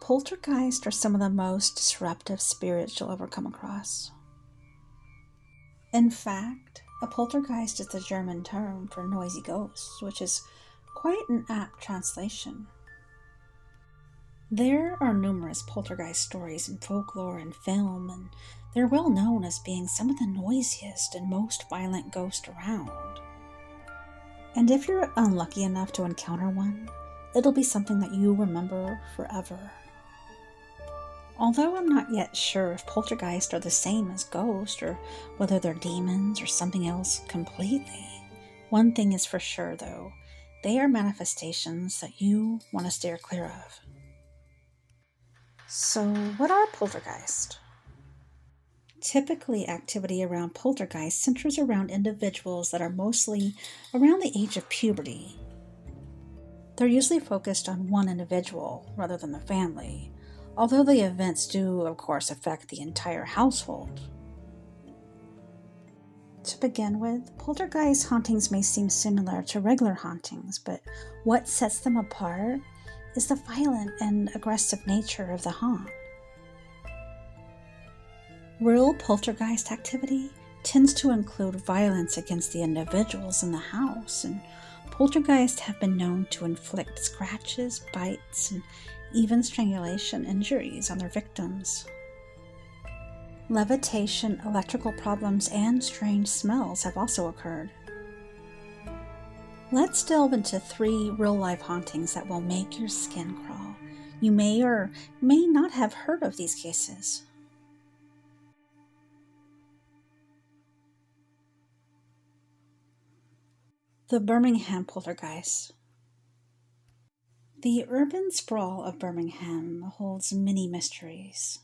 Poltergeists are some of the most disruptive spirits you'll ever come across. In fact, a poltergeist is the German term for noisy ghosts, which is quite an apt translation. There are numerous poltergeist stories in folklore and film, and they're well known as being some of the noisiest and most violent ghosts around. And if you're unlucky enough to encounter one, it'll be something that you remember forever. Although I'm not yet sure if poltergeists are the same as ghosts or whether they're demons or something else completely, one thing is for sure though, they are manifestations that you want to steer clear of. So, what are poltergeists? Typically, activity around poltergeists centers around individuals that are mostly around the age of puberty. They're usually focused on one individual rather than the family, although the events do, of course, affect the entire household. To begin with, poltergeist hauntings may seem similar to regular hauntings, but what sets them apart is the violent and aggressive nature of the haunt. Real poltergeist activity tends to include violence against the individuals in the house, and poltergeists have been known to inflict scratches, bites, and even strangulation injuries on their victims. Levitation, electrical problems, and strange smells have also occurred. Let's delve into 3 real-life hauntings that will make your skin crawl. You may or may not have heard of these cases. The Birmingham Poltergeist. The urban sprawl of Birmingham holds many mysteries.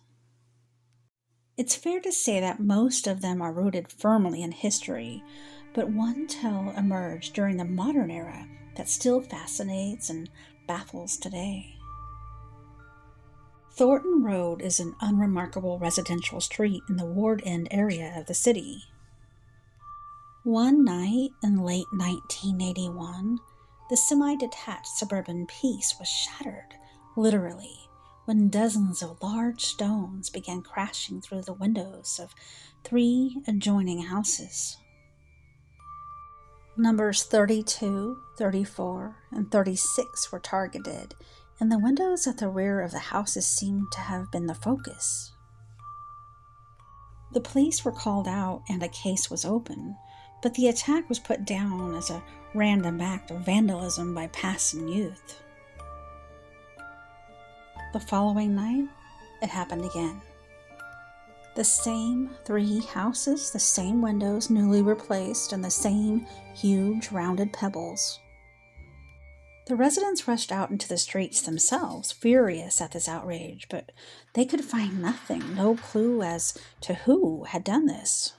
It's fair to say that most of them are rooted firmly in history, but one tale emerged during the modern era that still fascinates and baffles today. Thornton Road is an unremarkable residential street in the Ward End area of the city. One night in late 1981, the semi-detached suburban peace was shattered, literally, when dozens of large stones began crashing through the windows of 3 adjoining houses. Numbers 32, 34, and 36 were targeted, and the windows at the rear of the houses seemed to have been the focus. The police were called out and a case was opened, but the attack was put down as a random act of vandalism by passing youth. The following night, it happened again. The same 3 houses, the same windows newly replaced, and the same huge rounded pebbles. The residents rushed out into the streets themselves, furious at this outrage, but they could find nothing, no clue as to who had done this.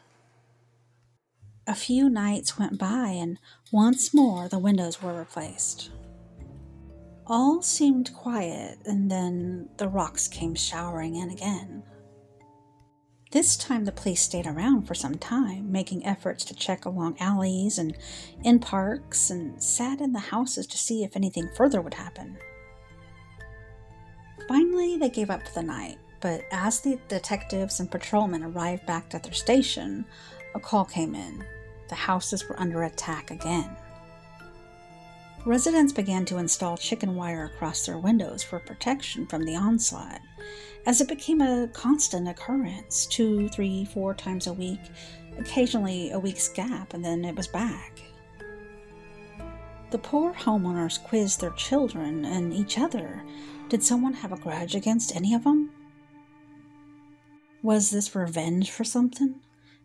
A few nights went by, and once more the windows were replaced. All seemed quiet, and then the rocks came showering in again. This time the police stayed around for some time, making efforts to check along alleys and in parks, and sat in the houses to see if anything further would happen. Finally, they gave up for the night, but as the detectives and patrolmen arrived back at their station, a call came in. The houses were under attack again. Residents began to install chicken wire across their windows for protection from the onslaught, as it became a constant occurrence, 2, 3, 4 times a week, occasionally a week's gap, and then it was back. The poor homeowners quizzed their children and each other. Did someone have a grudge against any of them? Was this revenge for something?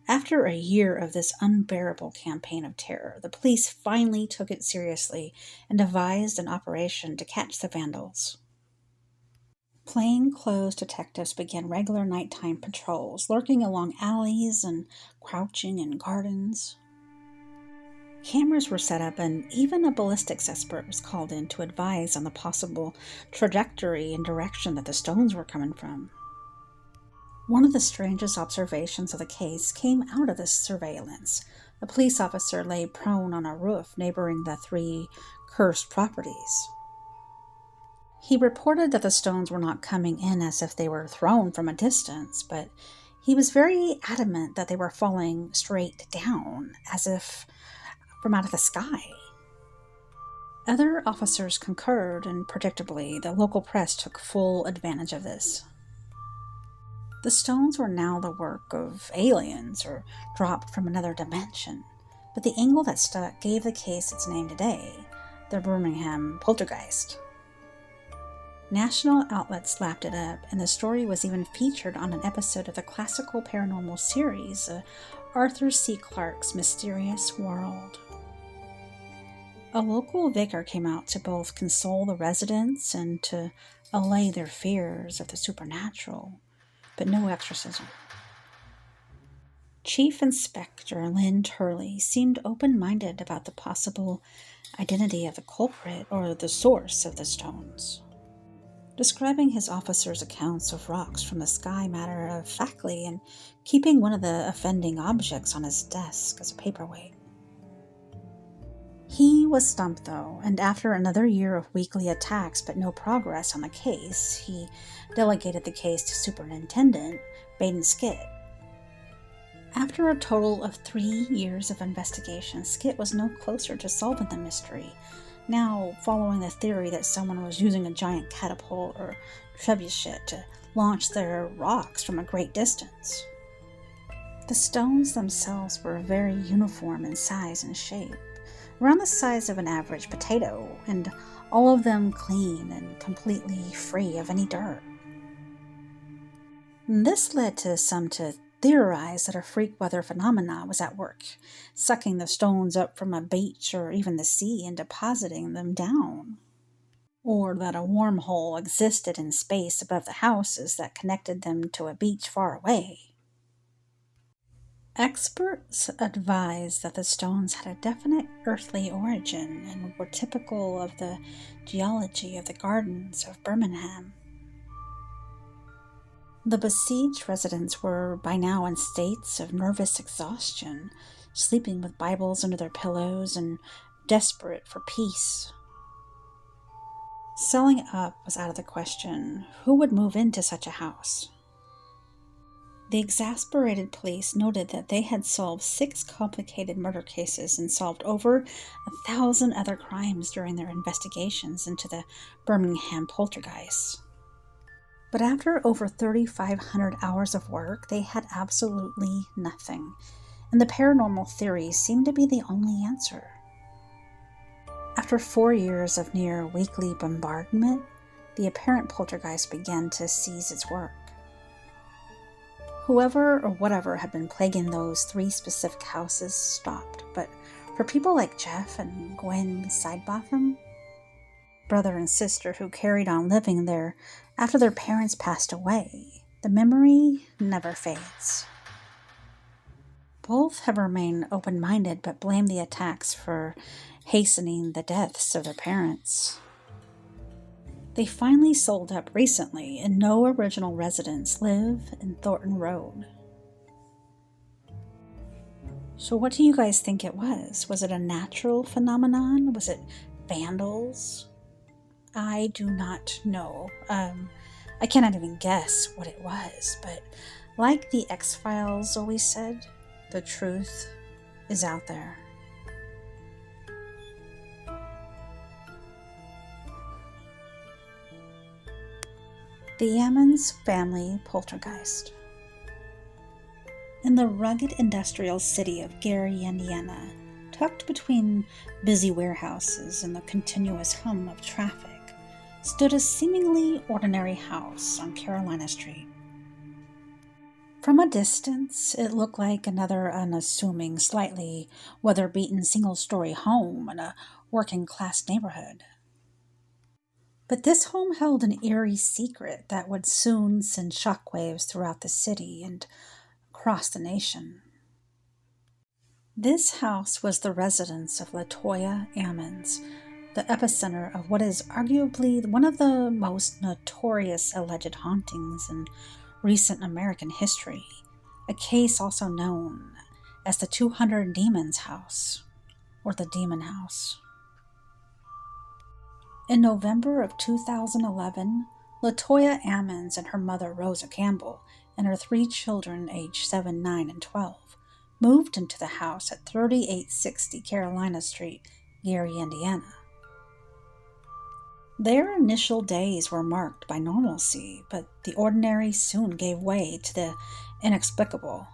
After a year of this unbearable campaign of terror, the police finally took it seriously and devised an operation to catch the vandals. Plainclothes detectives began regular nighttime patrols, lurking along alleys and crouching in gardens. Cameras were set up, and even a ballistics expert was called in to advise on the possible trajectory and direction that the stones were coming from. One of the strangest observations of the case came out of this surveillance. A police officer lay prone on a roof neighboring the 3 cursed properties. He reported that the stones were not coming in as if they were thrown from a distance, but he was very adamant that they were falling straight down, as if from out of the sky. Other officers concurred, and predictably, the local press took full advantage of this. The stones were now the work of aliens or dropped from another dimension, but the angle that stuck gave the case its name today, the Birmingham Poltergeist. National outlets lapped it up, and the story was even featured on an episode of the classical paranormal series, Arthur C. Clarke's Mysterious World. A local vicar came out to both console the residents and to allay their fears of the supernatural, but no exorcism. Chief Inspector Lynn Turley seemed open-minded about the possible identity of the culprit or the source of the stones, describing his officers' accounts of rocks from the sky matter-of-factly and keeping one of the offending objects on his desk as a paperweight. He was stumped, though, and after another year of weekly attacks but no progress on the case, he delegated the case to Superintendent Baden Skit. After a total of 3 years of investigation, Skit was no closer to solving the mystery, now following the theory that someone was using a giant catapult or trebuchet to launch their rocks from a great distance. The stones themselves were very uniform in size and shape, around the size of an average potato, and all of them clean and completely free of any dirt. This led to some to theorize that a freak weather phenomena was at work, sucking the stones up from a beach or even the sea and depositing them down. Or that a wormhole existed in space above the houses that connected them to a beach far away. Experts advised that the stones had a definite earthly origin and were typical of the geology of the gardens of Birmingham. The besieged residents were by now in states of nervous exhaustion, sleeping with Bibles under their pillows and desperate for peace. Selling up was out of the question. Who would move into such a house? The exasperated police noted that they had solved 6 complicated murder cases and solved over 1,000 other crimes during their investigations into the Birmingham Poltergeists. But after over 3,500 hours of work, they had absolutely nothing, and the paranormal theories seemed to be the only answer. After 4 years of near weekly bombardment, the apparent poltergeist began to cease its work. Whoever or whatever had been plaguing those 3 specific houses stopped, but for people like Jeff and Gwen Sidebotham, brother and sister who carried on living there after their parents passed away, the memory never fades. Both have remained open-minded but blame the attacks for hastening the deaths of their parents. They finally sold up recently, and no original residents live in Thornton Road. So what do you guys think it was? Was it a natural phenomenon? Was it vandals? I do not know. I cannot even guess what it was, but like the X-Files always said, the truth is out there. The Ammons Family Poltergeist. In the rugged industrial city of Gary, Indiana, tucked between busy warehouses and the continuous hum of traffic, stood a seemingly ordinary house on Carolina Street. From a distance, it looked like another unassuming, slightly weather-beaten single-story home in a working-class neighborhood. But this home held an eerie secret that would soon send shockwaves throughout the city and across the nation. This house was the residence of LaToya Ammons, the epicenter of what is arguably one of the most notorious alleged hauntings in recent American history, a case also known as the 200 Demons House, or the Demon House. In November of 2011, Latoya Ammons and her mother Rosa Campbell and her 3 children aged 7, 9, and 12 moved into the house at 3860 Carolina Street, Gary, Indiana. Their initial days were marked by normalcy, but the ordinary soon gave way to the inexplicable.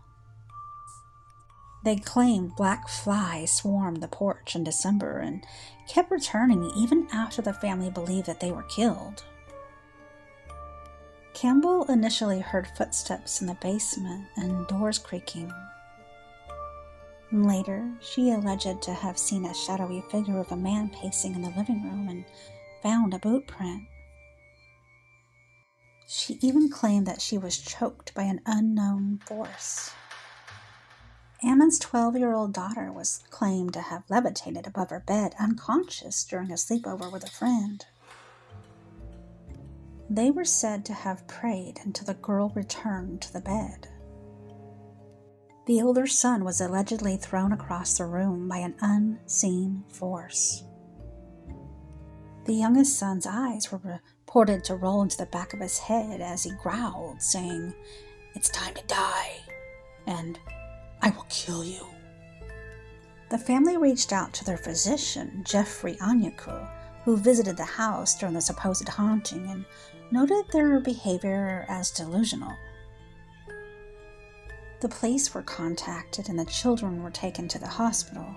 They claimed black flies swarmed the porch in December and kept returning even after the family believed that they were killed. Campbell initially heard footsteps in the basement and doors creaking. Later, she alleged to have seen a shadowy figure of a man pacing in the living room and found a boot print. She even claimed that she was choked by an unknown force. Ammon's 12-year-old daughter was claimed to have levitated above her bed unconscious during a sleepover with a friend. They were said to have prayed until the girl returned to the bed. The older son was allegedly thrown across the room by an unseen force. The youngest son's eyes were reported to roll into the back of his head as he growled, saying, "It's time to die," and "I will kill you." The family reached out to their physician, Jeffrey Onyaku, who visited the house during the supposed haunting and noted their behavior as delusional. The police were contacted and the children were taken to the hospital.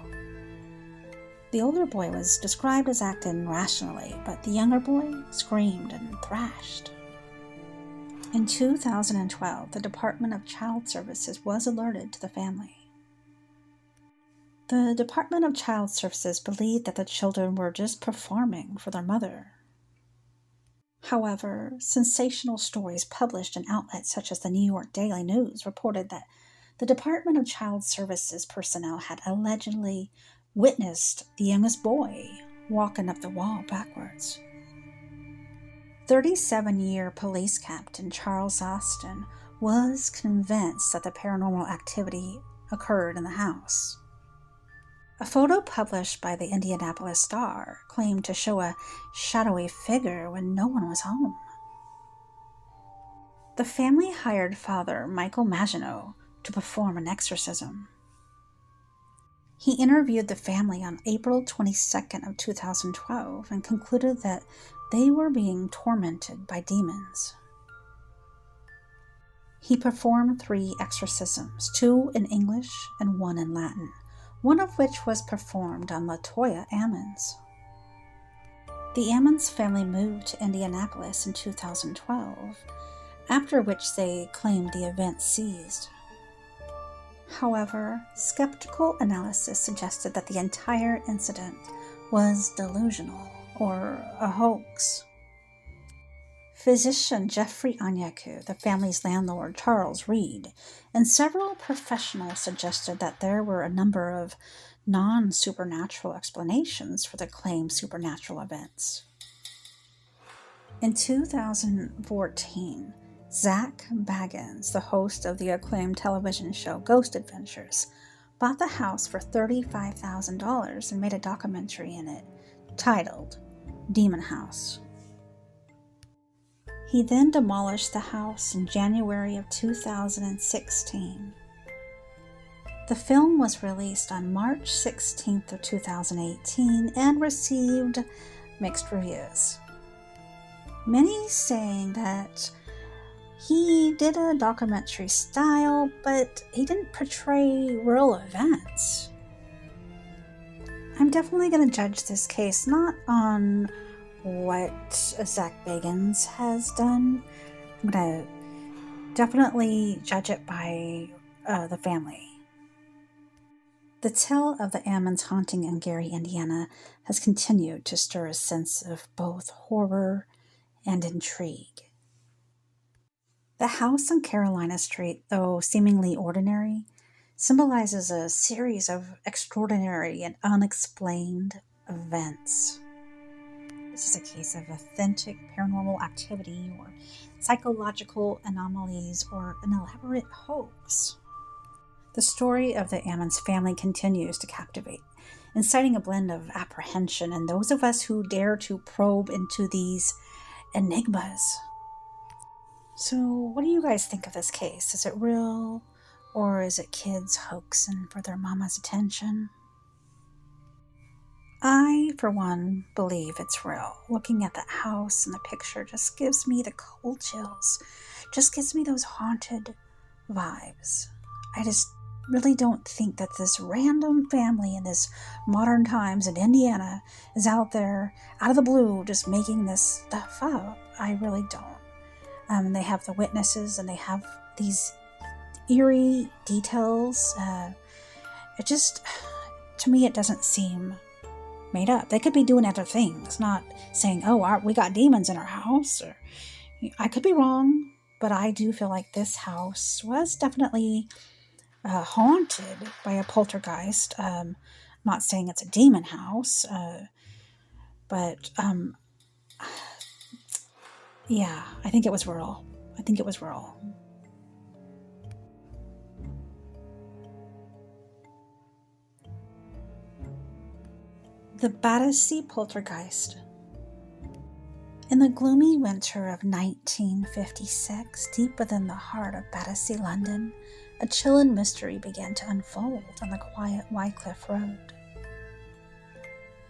The older boy was described as acting rationally, but the younger boy screamed and thrashed. In 2012, the Department of Child Services was alerted to the family. The Department of Child Services believed that the children were just performing for their mother. However, sensational stories published in outlets such as the New York Daily News reported that the Department of Child Services personnel had allegedly witnessed the youngest boy walking up the wall backwards. 37-year police captain Charles Austin was convinced that the paranormal activity occurred in the house. A photo published by the Indianapolis Star claimed to show a shadowy figure when no one was home. The family hired Father Michael Maginot to perform an exorcism. He interviewed the family on April 22nd of 2012 and concluded that they were being tormented by demons. He performed 3 exorcisms, 2 in English and 1 in Latin, one of which was performed on Latoya Ammons. The Ammons family moved to Indianapolis in 2012, after which they claimed the event ceased. However, skeptical analysis suggested that the entire incident was delusional or a hoax. Physician Jeffrey Onyaku, the family's landlord Charles Reed, and several professionals suggested that there were a number of non-supernatural explanations for the claimed supernatural events. In 2014, Zach Baggins, the host of the acclaimed television show Ghost Adventures, bought the house for $35,000 and made a documentary in it titled Demon House. He then demolished the house in January of 2016. The film was released on March 16th of 2018 and received mixed reviews. Many saying that he did a documentary style, but he didn't portray real events. I'm definitely going to judge this case not on what Zach Bagans has done. I'm going to definitely judge it by the family. The tale of the Ammons haunting in Gary, Indiana has continued to stir a sense of both horror and intrigue. The house on Carolina Street, though seemingly ordinary, symbolizes a series of extraordinary and unexplained events. This is a case of authentic paranormal activity or psychological anomalies or an elaborate hoax. The story of the Ammons family continues to captivate, inciting a blend of apprehension in those of us who dare to probe into these enigmas. So, what do you guys think of this case? Is it real, or is it kids hoaxing for their mama's attention? I, for one, believe it's real. Looking at that house and the picture just gives me the cold chills. Just gives me those haunted vibes. I just really don't think that this random family in this modern times in Indiana is out there, out of the blue, just making this stuff up. I really don't. They have the witnesses and they have these eerie details. It just, to me, it doesn't seem made up. They could be doing other things, not saying, oh, we got demons in our house. Or, I could be wrong, but I do feel like this house was definitely haunted by a poltergeist. I'm not saying it's a demon house, but yeah, I think it was rural. The Battersea Poltergeist. In the gloomy winter of 1956, deep within the heart of Battersea, London, a chilling mystery began to unfold on the quiet Wycliffe Road.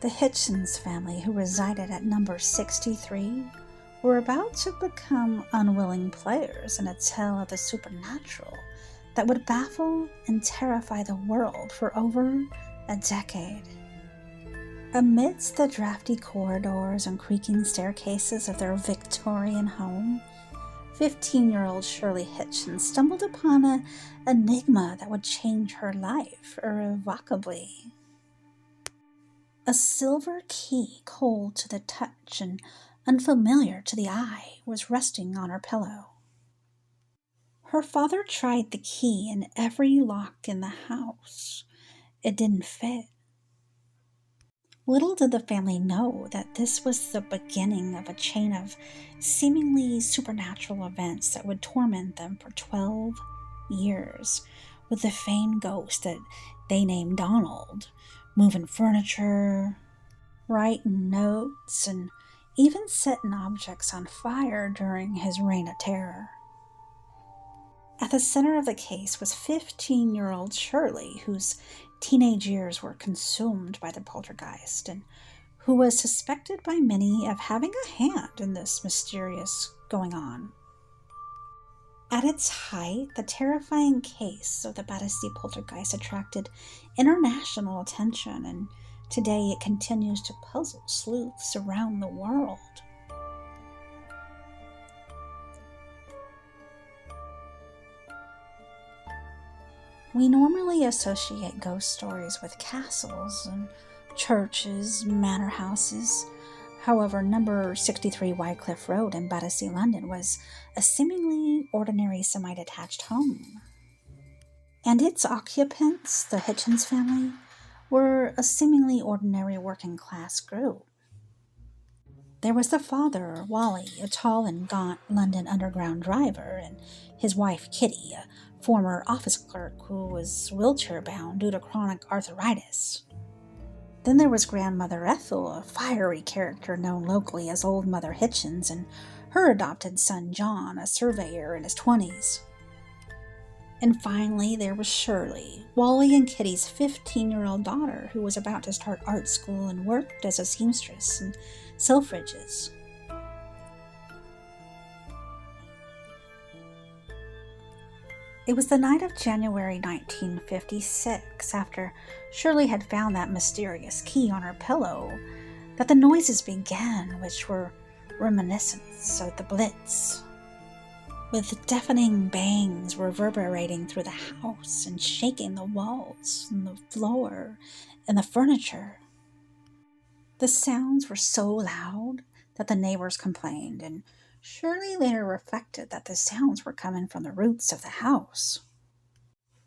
The Hitchens family, who resided at number 63, were about to become unwilling players in a tale of the supernatural that would baffle and terrify the world for over a decade. Amidst the drafty corridors and creaking staircases of their Victorian home, 15-year-old Shirley Hitchens stumbled upon an enigma that would change her life irrevocably. A silver key, cold to the touch and unfamiliar to the eye, was resting on her pillow. Her father tried the key in every lock in the house. It didn't fit. Little did the family know that this was the beginning of a chain of seemingly supernatural events that would torment them for 12 years, with the famed ghost that they named Donald, moving furniture, writing notes, and even setting objects on fire during his reign of terror. At the center of the case was 15-year-old Shirley, whose teenage years were consumed by the poltergeist, and who was suspected by many of having a hand in this mysterious going-on. At its height, the terrifying case of the Battersea poltergeist attracted international attention, and today it continues to puzzle sleuths around the world. We normally associate ghost stories with castles and churches, manor houses. However, number 63 Wycliffe Road in Battersea, London was a seemingly ordinary semi-detached home. And its occupants, the Hitchens family, were a seemingly ordinary working-class group. There was the father, Wally, a tall and gaunt London Underground driver, and his wife, Kitty, a former office clerk who was wheelchair-bound due to chronic arthritis. Then there was grandmother Ethel, a fiery character known locally as Old Mother Hitchens, and her adopted son John, a surveyor in his 20s. And finally, there was Shirley, Wally and Kitty's 15-year-old daughter, who was about to start art school and worked as a seamstress in Selfridges. It was the night of January 1956, after Shirley had found that mysterious key on her pillow, that the noises began, which were reminiscent of the Blitz, with deafening bangs reverberating through the house and shaking the walls and the floor and the furniture. The sounds were so loud that the neighbors complained, and Shirley later reflected that the sounds were coming from the roots of the house.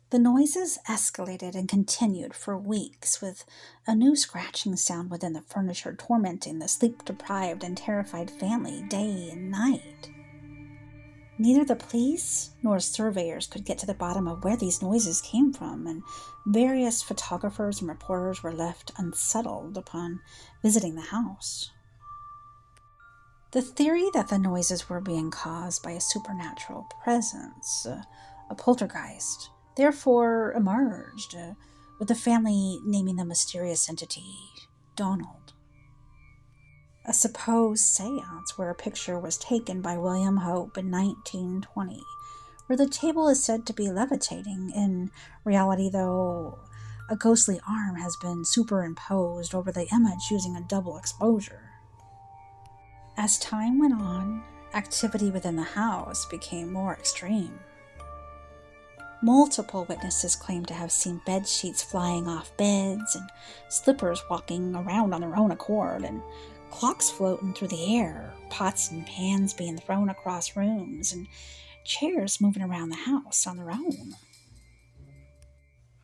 The noises escalated and continued for weeks, with a new scratching sound within the furniture tormenting the sleep-deprived and terrified family day and night. Neither the police nor surveyors could get to the bottom of where these noises came from, and various photographers and reporters were left unsettled upon visiting the house. The theory that the noises were being caused by a supernatural presence, a poltergeist, therefore emerged, with the family naming the mysterious entity Donald. A supposed seance where a picture was taken by William Hope in 1920, where the table is said to be levitating. In reality, though, a ghostly arm has been superimposed over the image using a double exposure. As time went on, activity within the house became more extreme. Multiple witnesses claimed to have seen bed sheets flying off beds and slippers walking around on their own accord, and clocks floating through the air, pots and pans being thrown across rooms, and chairs moving around the house on their own.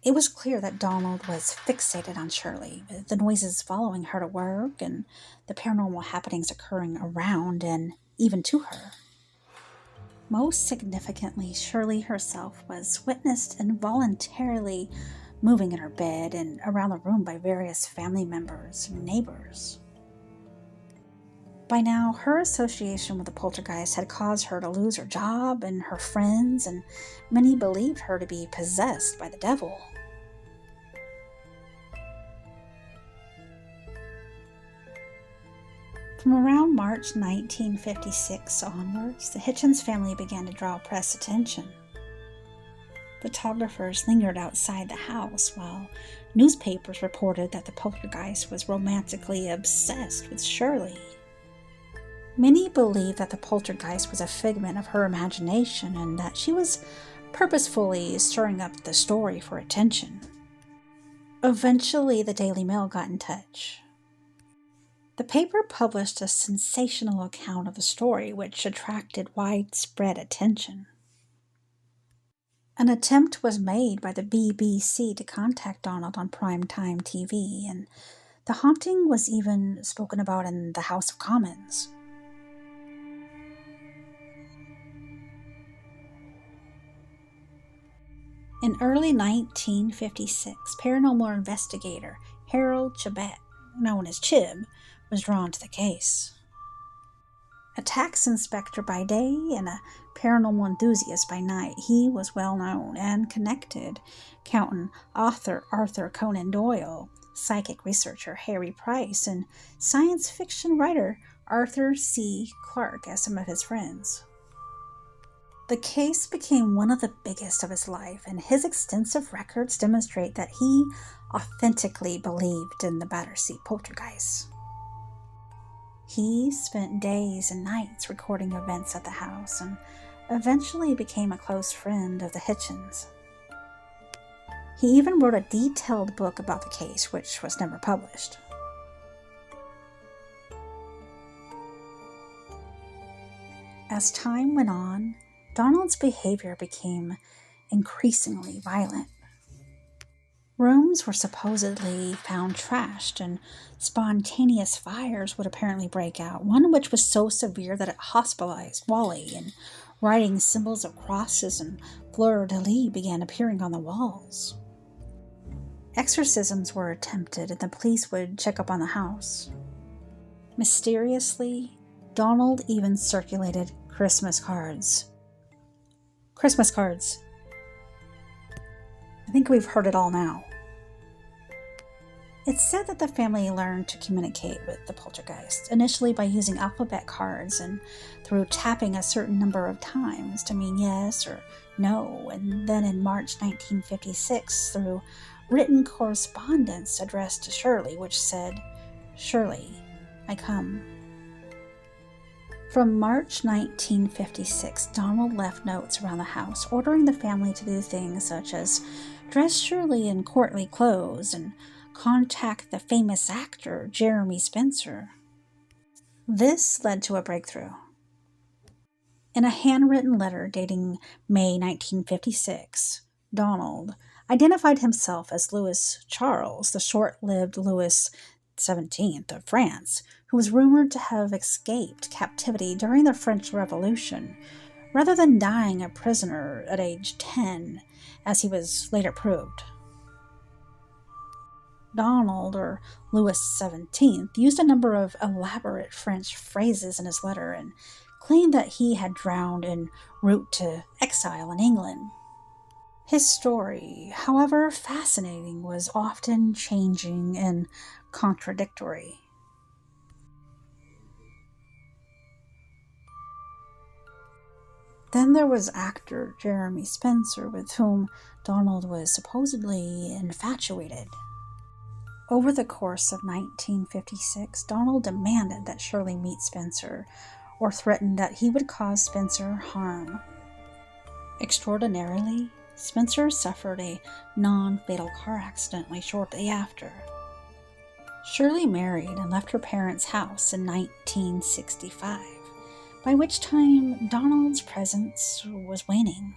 It was clear that Donald was fixated on Shirley, with the noises following her to work and the paranormal happenings occurring around and even to her. Most significantly, Shirley herself was witnessed involuntarily moving in her bed and around the room by various family members and neighbors. By now, her association with the poltergeist had caused her to lose her job and her friends, and many believed her to be possessed by the devil. From around March 1956 onwards, the Hitchens family began to draw press attention. Photographers lingered outside the house, while newspapers reported that the poltergeist was romantically obsessed with Shirley. Many believed that the poltergeist was a figment of her imagination and that she was purposefully stirring up the story for attention. Eventually, the Daily Mail got in touch. The paper published a sensational account of the story, which attracted widespread attention. An attempt was made by the BBC to contact Donald on primetime TV, and the haunting was even spoken about in the House of Commons. In early 1956, paranormal investigator Harold Chibet, known as Chib, was drawn to the case. A tax inspector by day and a paranormal enthusiast by night, he was well known and connected, counting author Arthur Conan Doyle, psychic researcher Harry Price, and science fiction writer Arthur C. Clarke as some of his friends. The case became one of the biggest of his life, and his extensive records demonstrate that he authentically believed in the Battersea poltergeist. He spent days and nights recording events at the house and eventually became a close friend of the Hitchens. He even wrote a detailed book about the case, which was never published. As time went on, Donald's behavior became increasingly violent. Rooms were supposedly found trashed, and spontaneous fires would apparently break out, one which was so severe that it hospitalized Wally, and writing symbols of crosses and fleur-de-lis began appearing on the walls. Exorcisms were attempted, and the police would check up on the house. Mysteriously, Donald even circulated Christmas cards. I think we've heard it all now. It's said that the family learned to communicate with the poltergeist, initially by using alphabet cards and through tapping a certain number of times to mean yes or no, and then in March 1956 through written correspondence addressed to Shirley, which said, "Shirley, I come." From March 1956, Donald left notes around the house ordering the family to do things such as dress Shirley in courtly clothes and contact the famous actor Jeremy Spencer. This led to a breakthrough. In a handwritten letter dating May 1956, Donald identified himself as Louis Charles, the short-lived Louis XVII of France, who was rumored to have escaped captivity during the French Revolution, rather than dying a prisoner at age 10, as he was later proved. Donald, or Louis XVII, used a number of elaborate French phrases in his letter and claimed that he had drowned en route to exile in England. His story, however fascinating, was often changing and contradictory. Then there was actor Jeremy Spencer, with whom Donald was supposedly infatuated. Over the course of 1956, Donald demanded that Shirley meet Spencer, or threatened that he would cause Spencer harm. Extraordinarily, Spencer suffered a non-fatal car accident shortly after. Shirley married and left her parents' house in 1965, by which time Donald's presence was waning.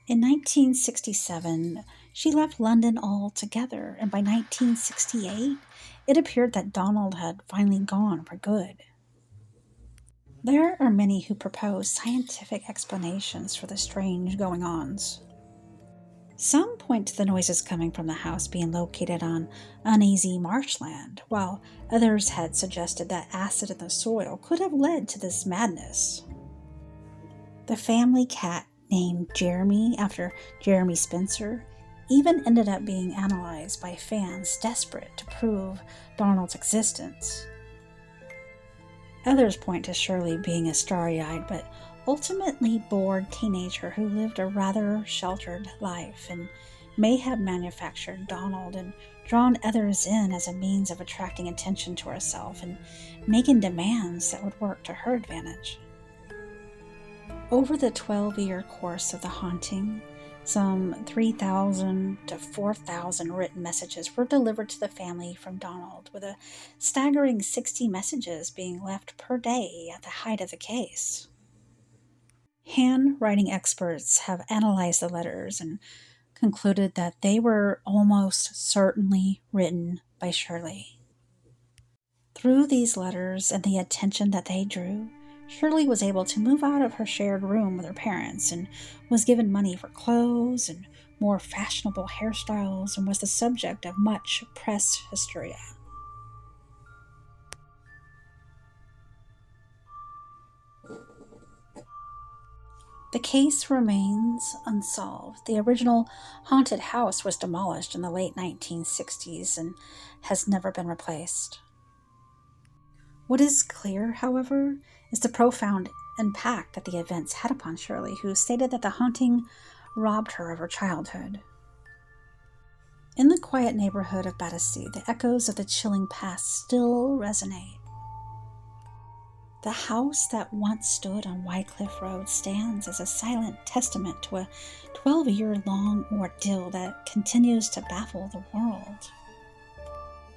In 1967, she left London altogether, and by 1968, it appeared that Donald had finally gone for good. There are many who propose scientific explanations for the strange going-ons. Some point to the noises coming from the house being located on uneasy marshland, while others had suggested that acid in the soil could have led to this madness. The family cat, named Jeremy after Jeremy Spencer, even ended up being analyzed by fans desperate to prove Donald's existence. Others point to Shirley being a starry-eyed but ultimately bored teenager who lived a rather sheltered life and may have manufactured Donald and drawn others in as a means of attracting attention to herself and making demands that would work to her advantage. Over the 12-year course of the haunting, some 3,000 to 4,000 written messages were delivered to the family from Donald, with a staggering 60 messages being left per day at the height of the case. Handwriting experts have analyzed the letters and concluded that they were almost certainly written by Shirley. Through these letters and the attention that they drew, Shirley was able to move out of her shared room with her parents and was given money for clothes and more fashionable hairstyles and was the subject of much press hysteria. The case remains unsolved. The original haunted house was demolished in the late 1960s and has never been replaced. What is clear, however, is the profound impact that the events had upon Shirley, who stated that the haunting robbed her of her childhood. In the quiet neighborhood of Battersea, the echoes of the chilling past still resonate. The house that once stood on Wycliffe Road stands as a silent testament to a 12-year-long ordeal that continues to baffle the world.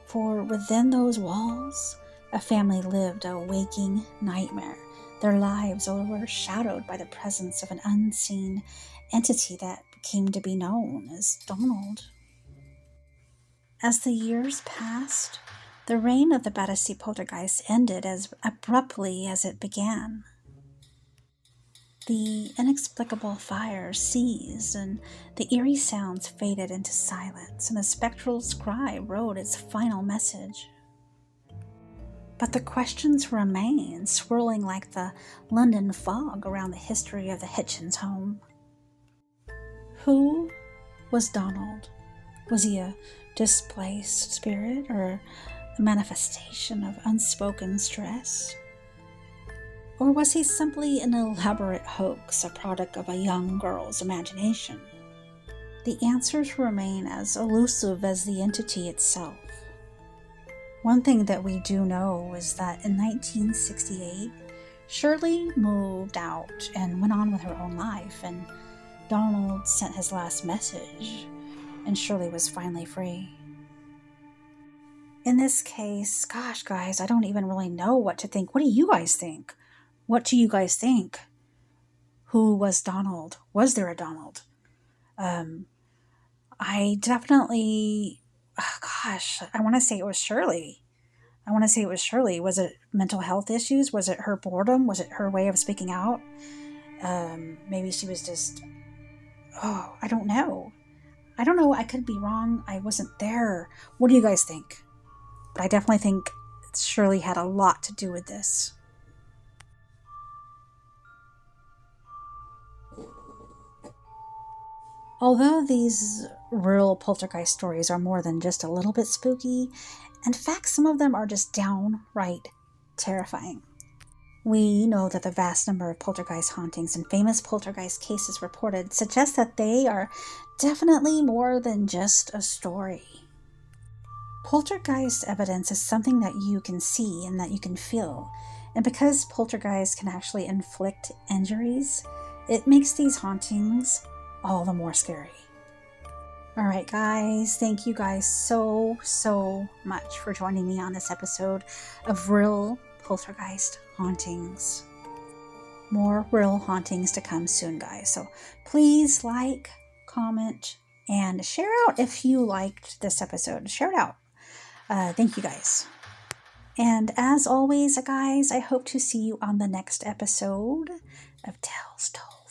For within those walls, a family lived a waking nightmare, their lives overshadowed by the presence of an unseen entity that came to be known as Donald. As the years passed, the reign of the Battersea poltergeist ended as abruptly as it began. The inexplicable fire ceased, and the eerie sounds faded into silence, and the spectral scribe wrote its final message. But the questions remain, swirling like the London fog around the history of the Hitchens home. Who was Donald? Was he a displaced spirit or a manifestation of unspoken stress? Or was he simply an elaborate hoax, a product of a young girl's imagination? The answers remain as elusive as the entity itself. One thing that we do know is that in 1968, Shirley moved out and went on with her own life, and Donald sent his last message, and Shirley was finally free. In this case, gosh, guys, I don't even really know what to think. What do you guys think? What do you guys think? Who was Donald? Was there a Donald? I definitely, I want to say it was Shirley. Was it mental health issues? Was it her boredom? Was it her way of speaking out? Maybe she was just, oh, I don't know. I don't know. I could be wrong. I wasn't there. What do you guys think? But I definitely think Shirley had a lot to do with this. Although these real poltergeist stories are more than just a little bit spooky, in fact, some of them are just downright terrifying. We know that the vast number of poltergeist hauntings and famous poltergeist cases reported suggest that they are definitely more than just a story. Poltergeist evidence is something that you can see and that you can feel. And because poltergeists can actually inflict injuries, it makes these hauntings all the more scary. All right, guys, thank you guys so much for joining me on this episode of Real Poltergeist Hauntings. More real hauntings to come soon, guys. So please like, comment, and share out if you liked this episode. Share it out. Thank you, guys. And as always, guys, I hope to see you on the next episode of Tales Told.